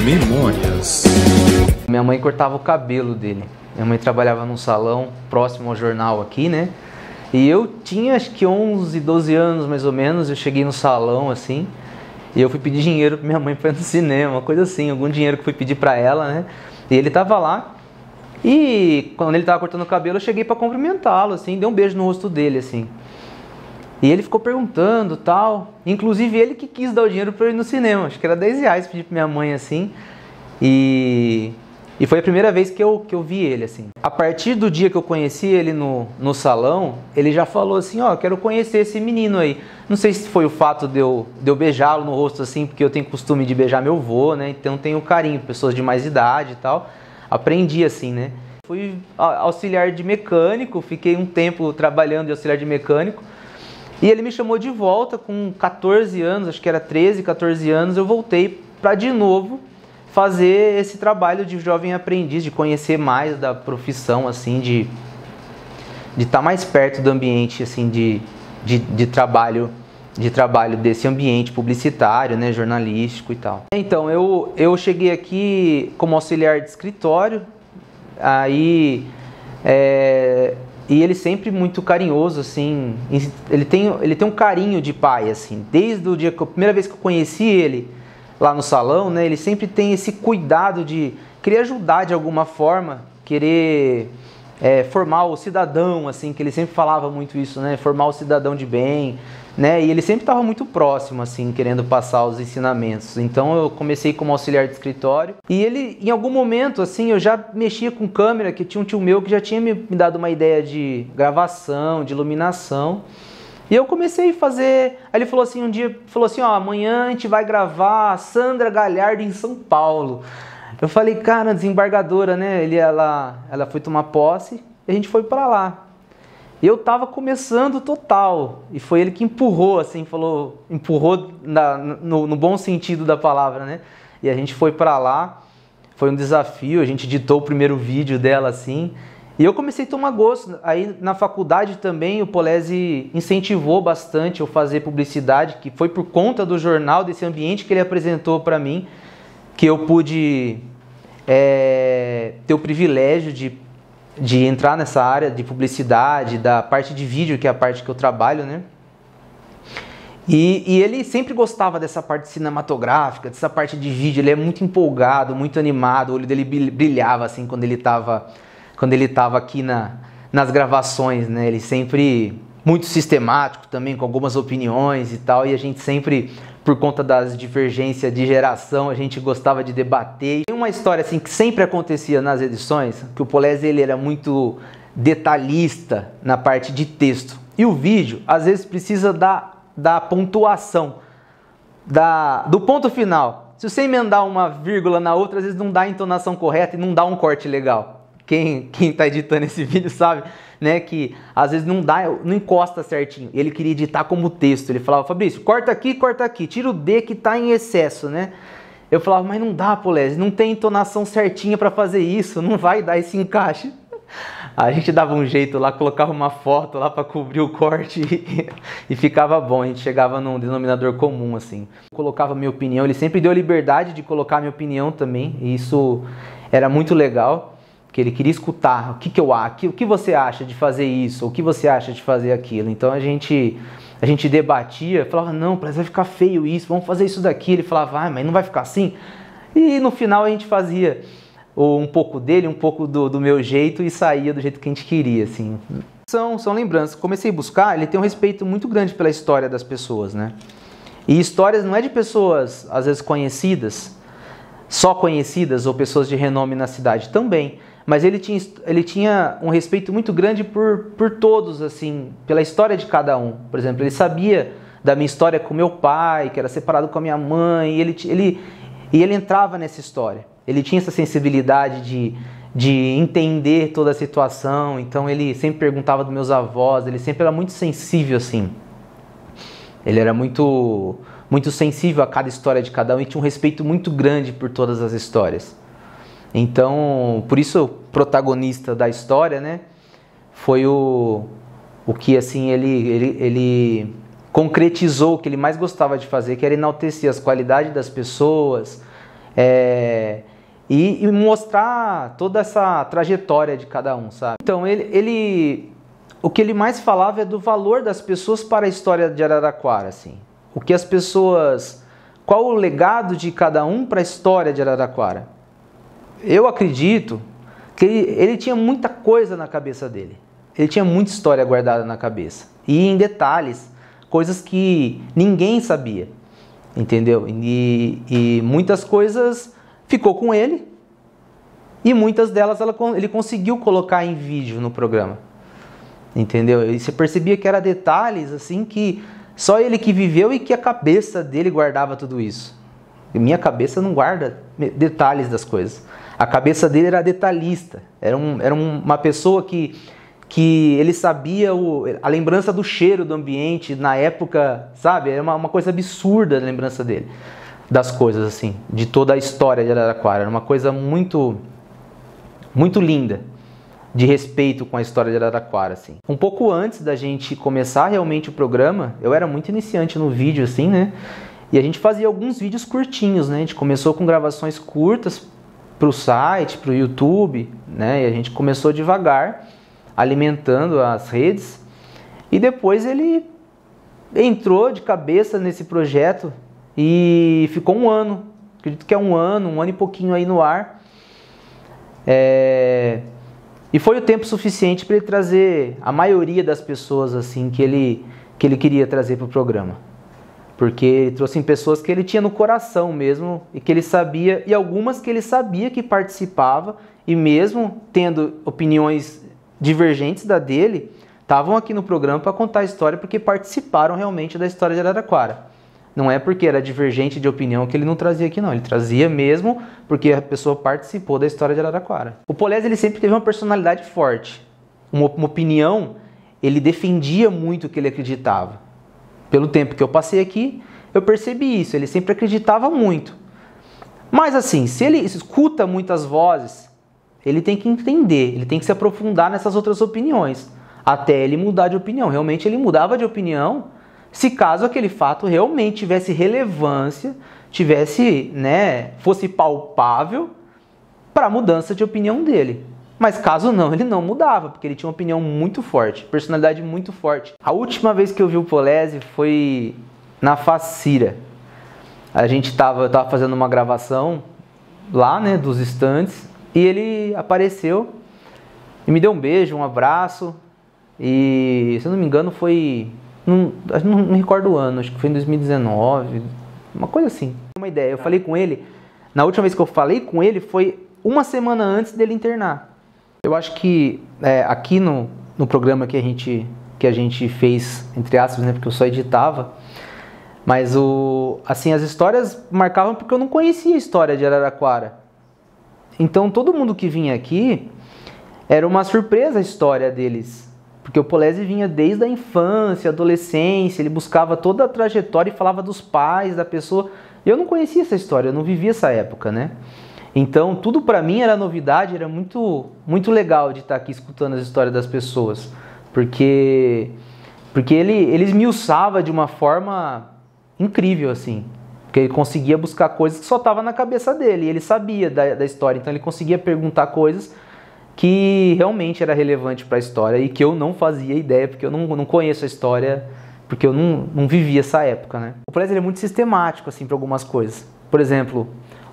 Memórias. Minha mãe cortava o cabelo dele. Minha mãe trabalhava num salão próximo ao jornal aqui, né? E eu tinha acho que 11, 12 anos mais ou menos. Eu cheguei no salão assim e eu fui pedir dinheiro pra minha mãe para ir no cinema, uma coisa assim, algum dinheiro que eu fui pedir pra ela, né? E ele tava lá. E quando ele tava cortando o cabelo, eu cheguei pra cumprimentá-lo, assim, dei um beijo no rosto dele, assim. E ele ficou perguntando, tal. Inclusive ele que quis dar o dinheiro pra eu ir no cinema. Acho que era 10 reais, pedi pra minha mãe, assim. E foi a primeira vez que eu vi ele, assim. A partir do dia que eu conheci ele no salão, ele já falou assim, ó, quero conhecer esse menino aí. Não sei se foi o fato de eu beijá-lo no rosto, assim, porque eu tenho costume de beijar meu avô, né? Então tenho carinho, pessoas de mais idade e tal. Aprendi assim, né? Fui auxiliar de mecânico, fiquei um tempo trabalhando de auxiliar de mecânico. E ele me chamou de volta com 14 anos, acho que era 13, 14 anos, eu voltei para de novo fazer esse trabalho de jovem aprendiz, de conhecer mais da profissão, assim, de estar mais perto do ambiente, assim, de trabalho desse ambiente publicitário, né, jornalístico e tal. Então, eu cheguei aqui como auxiliar de escritório, aí... E ele sempre muito carinhoso, assim, ele tem um carinho de pai, assim, desde o dia que a primeira vez que eu conheci ele lá no salão, né, ele sempre tem esse cuidado de querer ajudar de alguma forma, querer formar o cidadão, assim, que ele sempre falava muito isso, né, formar o cidadão de bem, né, e ele sempre estava muito próximo, assim, querendo passar os ensinamentos. Então eu comecei como auxiliar de escritório e ele, em algum momento, assim, eu já mexia com câmera, que tinha um tio meu que já tinha me dado uma ideia de gravação, de iluminação. E eu comecei a fazer, aí ele falou assim, um dia, falou assim, ó, amanhã a gente vai gravar a Sandra Galhardo em São Paulo. Eu falei, cara, desembargadora, né, ela foi tomar posse e a gente foi pra lá. Eu tava começando total, e foi ele que empurrou, assim, empurrou no bom sentido da palavra, né? E a gente foi pra lá, foi um desafio, a gente editou o primeiro vídeo dela, assim, e eu comecei a tomar gosto. Aí na faculdade também o Polese incentivou bastante eu fazer publicidade, que foi por conta do jornal, desse ambiente que ele apresentou pra mim, que eu pude ter o privilégio de entrar nessa área de publicidade, da parte de vídeo, que é a parte que eu trabalho, né? E ele sempre gostava dessa parte cinematográfica, dessa parte de vídeo. Ele é muito empolgado, muito animado, o olho dele brilhava assim quando ele estava aqui nas gravações, né? Ele sempre muito sistemático também, com algumas opiniões e tal, e a gente sempre, por conta das divergências de geração, a gente gostava de debater. Tem uma história assim que sempre acontecia nas edições, que o Polese ele era muito detalhista na parte de texto. E o vídeo, às vezes, precisa da pontuação, do ponto final. Se você emendar uma vírgula na outra, às vezes não dá a entonação correta e não dá um corte legal. Quem está editando esse vídeo sabe, né, que às vezes não encosta certinho. Ele queria editar como texto. Ele falava, Fabrício, corta aqui, tira o D que está em excesso, né? Eu falava, mas não dá, Polese, não tem entonação certinha para fazer isso, não vai dar esse encaixe. A gente dava um jeito lá, colocava uma foto lá para cobrir o corte e ficava bom. A gente chegava num denominador comum, assim. Eu colocava minha opinião, ele sempre deu liberdade de colocar minha opinião também, e isso era muito legal. Que ele queria escutar o que você acha de fazer isso, o que você acha de fazer aquilo. Então a gente debatia, falava, não, vai ficar feio isso, vamos fazer isso daqui. Ele falava, mas não vai ficar assim? E no final a gente fazia um pouco dele, um pouco do meu jeito e saía do jeito que a gente queria, assim. São lembranças. Comecei a buscar, ele tem um respeito muito grande pela história das pessoas, né? E histórias não é de pessoas, às vezes, conhecidas, só conhecidas ou pessoas de renome na cidade também. Mas ele tinha um respeito muito grande por todos, assim, pela história de cada um. Por exemplo, ele sabia da minha história com meu pai, que era separado com a minha mãe, e ele entrava nessa história. Ele tinha essa sensibilidade de entender toda a situação, então ele sempre perguntava dos meus avós, ele sempre era muito sensível, assim. Ele era muito sensível a cada história de cada um e tinha um respeito muito grande por todas as histórias. Então, por isso o protagonista da história, né, foi o que assim ele concretizou o que ele mais gostava de fazer, que era enaltecer as qualidades das pessoas, e mostrar toda essa trajetória de cada um, sabe? Então, o que ele mais falava é do valor das pessoas para a história de Araraquara, assim. O que as pessoas... Qual o legado de cada um para a história de Araraquara? Eu acredito que ele tinha muita coisa na cabeça dele. Ele tinha muita história guardada na cabeça. E em detalhes, coisas que ninguém sabia, entendeu? E muitas coisas ficou com ele e muitas delas ele conseguiu colocar em vídeo no programa, entendeu? E você percebia que eram detalhes assim que só ele que viveu e que a cabeça dele guardava tudo isso. E minha cabeça não guarda detalhes das coisas. A cabeça dele era detalhista, era uma pessoa que ele sabia a lembrança do cheiro do ambiente na época, sabe? Era uma coisa absurda a lembrança dele, das coisas assim, de toda a história de Araraquara. Era uma coisa muito, muito linda, de respeito com a história de Araraquara, assim. Um pouco antes da gente começar realmente o programa, eu era muito iniciante no vídeo, assim, né? E a gente fazia alguns vídeos curtinhos, né? A gente começou com gravações curtas para o site, para o YouTube, né? E a gente começou devagar, alimentando as redes, e depois ele entrou de cabeça nesse projeto e ficou um ano, acredito que é um ano e pouquinho aí no ar, e foi o tempo suficiente para ele trazer a maioria das pessoas assim que ele queria trazer para o programa, porque ele trouxe pessoas que ele tinha no coração mesmo e que ele sabia, e algumas que ele sabia que participava, e mesmo tendo opiniões divergentes da dele, estavam aqui no programa para contar a história porque participaram realmente da história de Araraquara. Não é porque era divergente de opinião que ele não trazia aqui, não. Ele trazia mesmo porque a pessoa participou da história de Araraquara. O Polezi, ele sempre teve uma personalidade forte. Uma opinião, ele defendia muito o que ele acreditava. Pelo tempo que eu passei aqui, eu percebi isso. Ele sempre acreditava muito. Mas assim, se ele escuta muitas vozes, ele tem que entender, ele tem que se aprofundar nessas outras opiniões, até ele mudar de opinião. Realmente ele mudava de opinião, se caso aquele fato realmente tivesse relevância, fosse palpável para a mudança de opinião dele. Mas caso não, ele não mudava, porque ele tinha uma opinião muito forte, personalidade muito forte. A última vez que eu vi o Polezi foi na Facira. Eu tava fazendo uma gravação lá, né, dos estantes, e ele apareceu e me deu um beijo, um abraço, e se eu não me engano foi, não me recordo o ano, acho que foi em 2019, uma coisa assim. Uma ideia, eu falei com ele, na última vez que eu falei com ele foi uma semana antes dele internar. Eu acho que aqui no programa que a gente fez, entre aspas, né, porque eu só editava, mas assim, as histórias marcavam porque eu não conhecia a história de Araraquara. Então todo mundo que vinha aqui era uma surpresa a história deles, porque o Polezi vinha desde a infância, adolescência, ele buscava toda a trajetória e falava dos pais, da pessoa. Eu não conhecia essa história, eu não vivia essa época, né? Então tudo pra mim era novidade, era muito, muito legal de estar aqui escutando as histórias das pessoas, porque ele esmiuçava de uma forma incrível, assim. Porque ele conseguia buscar coisas que só estavam na cabeça dele, e ele sabia da história, então ele conseguia perguntar coisas que realmente era relevante para a história e que eu não fazia ideia, porque eu não conheço a história, porque eu não vivi essa época, né? O Polezi é muito sistemático assim para algumas coisas. Por exemplo,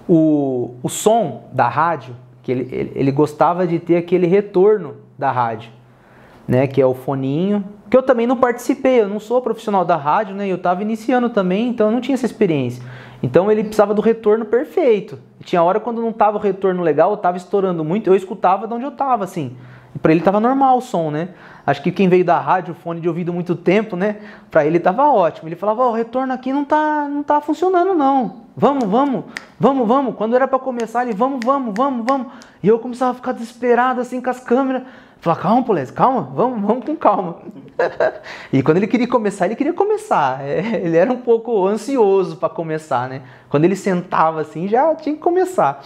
o som da rádio, que ele gostava de ter aquele retorno da rádio, né, que é o foninho, que eu também não participei, eu não sou profissional da rádio, né, eu estava iniciando também, então eu não tinha essa experiência. Então ele precisava do retorno perfeito. E tinha hora quando não estava o retorno legal, eu estava estourando muito, eu escutava de onde eu estava, assim. E para ele estava normal o som, né? Acho que quem veio da rádio, fone de ouvido muito tempo, né, para ele estava ótimo. Ele falava, o retorno aqui não tá funcionando não. Vamos. Quando era para começar, ele vamos. E eu começava a ficar desesperado assim com as câmeras. Falava, calma, Polezi, calma, vamos com calma. E quando ele queria começar, ele era um pouco ansioso para começar, né? Quando ele sentava assim, já tinha que começar.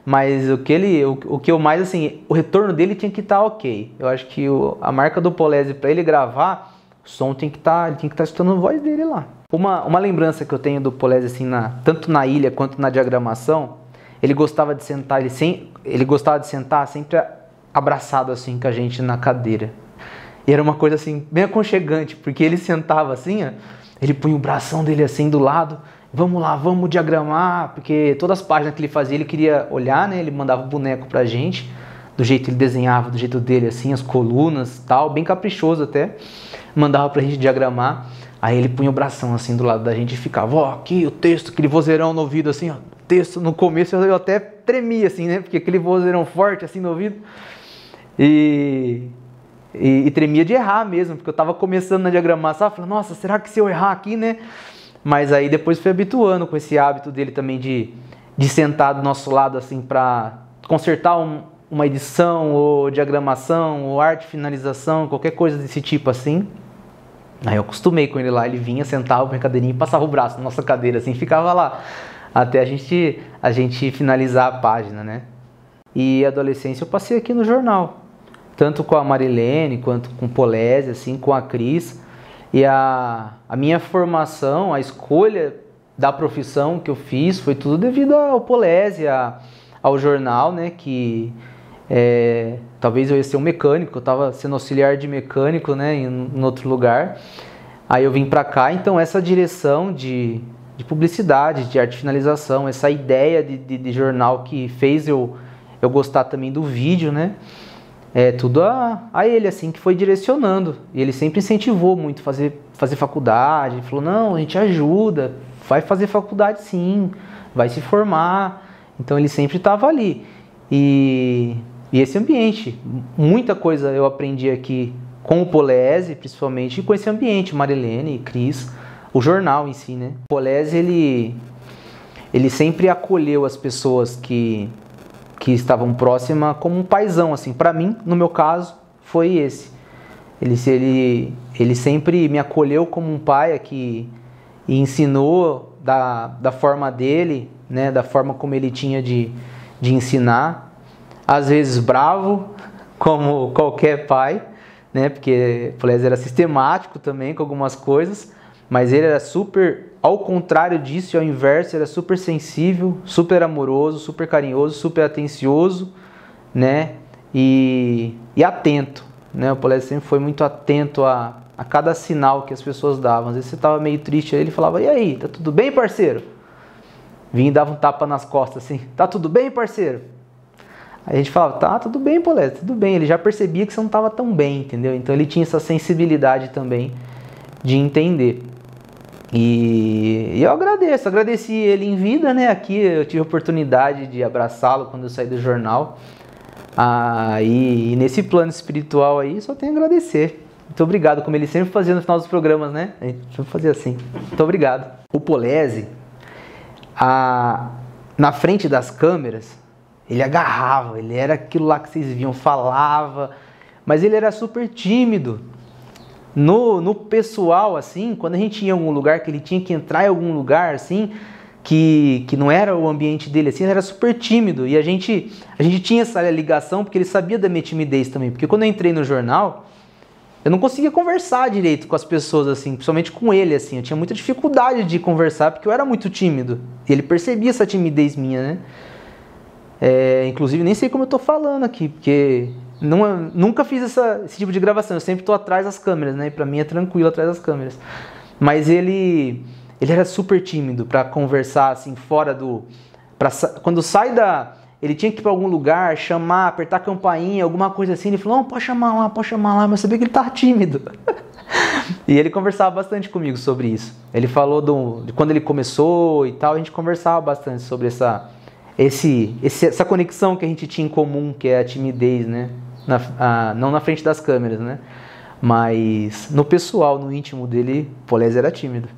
Mas o que eu mais, assim, o retorno dele tinha que estar ok. Eu acho que a marca do Polezi para ele gravar O som tem que estar escutando a voz dele lá. Uma lembrança que eu tenho do Polese, assim, tanto na ilha quanto na diagramação, ele gostava de sentar, ele gostava de sentar sempre abraçado assim com a gente na cadeira. E era uma coisa assim, bem aconchegante, porque ele sentava assim, ó, ele punha o bração dele assim do lado, vamos lá, vamos diagramar, porque todas as páginas que ele fazia, ele queria olhar, né? Ele mandava o boneco pra gente, do jeito que ele desenhava, do jeito dele, assim, as colunas e tal, bem caprichoso até, mandava pra gente diagramar. Aí ele punha o bração assim do lado da gente e ficava, ó, aqui o texto, aquele vozeirão no ouvido assim, ó, texto. No começo eu até tremia assim, né, porque aquele vozeirão forte assim no ouvido. E tremia de errar mesmo, porque eu tava começando na diagramação, falando, nossa, será que se eu errar aqui, né? Mas aí depois fui habituando com esse hábito dele também de sentar do nosso lado assim pra consertar uma edição, ou diagramação, ou arte finalização, qualquer coisa desse tipo assim. Aí eu acostumei com ele lá, ele vinha, sentava com a cadeirinha e passava o braço na nossa cadeira, assim, ficava lá, até a gente finalizar a página, né? E a adolescência eu passei aqui no jornal, tanto com a Marilene, quanto com o Polese, assim, com a Cris. E a minha formação, a escolha da profissão que eu fiz, foi tudo devido ao Polese, ao jornal, né, que... talvez eu ia ser um mecânico, eu estava sendo auxiliar de mecânico, né, em outro lugar. Aí eu vim para cá, então essa direção de publicidade, de arte finalização, essa ideia de jornal que fez eu gostar também do vídeo, né, tudo a ele, assim, que foi direcionando. E ele sempre incentivou muito fazer faculdade, ele falou, não, a gente ajuda, vai fazer faculdade sim, vai se formar. Então ele sempre estava ali. E esse ambiente, muita coisa eu aprendi aqui com o Polese, principalmente, e com esse ambiente, Marilene, Cris, o jornal em si, né? O Polese, ele sempre acolheu as pessoas que estavam próximas como um paizão, assim. Para mim, no meu caso, foi esse. Ele sempre me acolheu como um pai aqui e ensinou da forma dele, né? Da forma como ele tinha de ensinar. Às vezes bravo, como qualquer pai, né? Porque o Polese era sistemático também com algumas coisas, mas ele era super, ao contrário disso, ao inverso, era super sensível, super amoroso, super carinhoso, super atencioso, né? E atento, né? O Polese sempre foi muito atento a cada sinal que as pessoas davam. Às vezes você estava meio triste, aí ele falava, e aí, tá tudo bem, parceiro? Vinha e dava um tapa nas costas assim, tá tudo bem, parceiro? Aí a gente falava, tá, tudo bem, Polese, tudo bem. Ele já percebia que você não estava tão bem, entendeu? Então ele tinha essa sensibilidade também de entender. E eu agradeci ele em vida, né? Aqui eu tive a oportunidade de abraçá-lo quando eu saí do jornal. E nesse plano espiritual aí, só tenho a agradecer. Muito obrigado, como ele sempre fazia no final dos programas, né? A gente sempre fazia assim. Muito obrigado. O Polese, na frente das câmeras, ele agarrava, ele era aquilo lá que vocês viam, falava, mas ele era super tímido. No pessoal, assim, quando a gente ia em algum lugar, que ele tinha que entrar em algum lugar, assim, que não era o ambiente dele, assim, ele era super tímido. E a gente tinha essa ligação, porque ele sabia da minha timidez também. Porque quando eu entrei no jornal, eu não conseguia conversar direito com as pessoas, assim, principalmente com ele, assim. Eu tinha muita dificuldade de conversar, porque eu era muito tímido. E ele percebia essa timidez minha, né? Inclusive, nem sei como eu tô falando aqui, porque nunca fiz esse tipo de gravação. Eu sempre tô atrás das câmeras, né? E pra mim é tranquilo atrás das câmeras. Mas ele era super tímido pra conversar, assim, fora do... quando sai ele tinha que ir pra algum lugar, chamar, apertar a campainha, alguma coisa assim. Ele falou, não, pode chamar lá. Mas eu sabia que ele tava tímido. E ele conversava bastante comigo sobre isso. Ele falou de quando ele começou e tal. A gente conversava bastante sobre essa conexão que a gente tinha em comum, que é a timidez, né? Não na frente das câmeras, né? Mas no pessoal, no íntimo dele, o Polese era tímido.